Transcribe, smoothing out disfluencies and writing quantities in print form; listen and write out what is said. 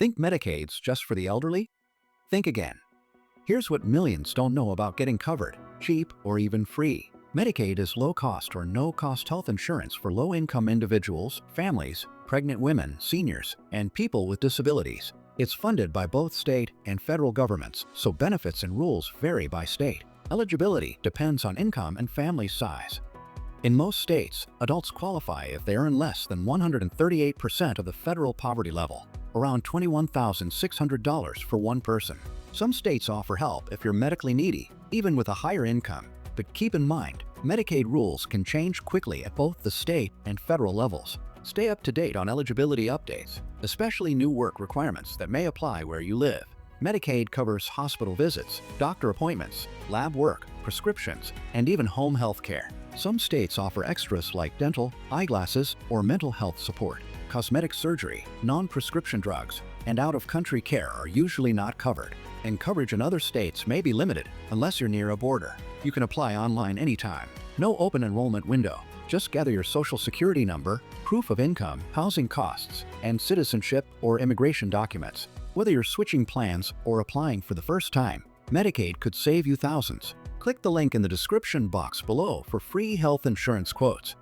Think Medicaid's just for the elderly? Think again. Here's what millions don't know about getting covered, cheap or even free. Medicaid is low-cost or no-cost health insurance for low-income individuals, families, pregnant women, seniors, and people with disabilities. It's funded by both state and federal governments, so benefits and rules vary by state. Eligibility depends on income and family size. In most states, adults qualify if they earn less than 138% of the federal poverty level, around $21,600 for one person. Some states offer help if you're medically needy, even with a higher income. But keep in mind, Medicaid rules can change quickly at both the state and federal levels. Stay up to date on eligibility updates, especially new work requirements that may apply where you live. Medicaid covers hospital visits, doctor appointments, lab work, prescriptions, and even home health care. Some states offer extras like dental, eyeglasses, or mental health support. Cosmetic surgery, non-prescription drugs, and out-of-country care are usually not covered, and coverage in other states may be limited unless you're near a border. You can apply online anytime. No open enrollment window. Just gather your social security number, proof of income, housing costs, and citizenship or immigration documents. Whether you're switching plans or applying for the first time, Medicaid could save you thousands. Click the link in the description box below for free health insurance quotes.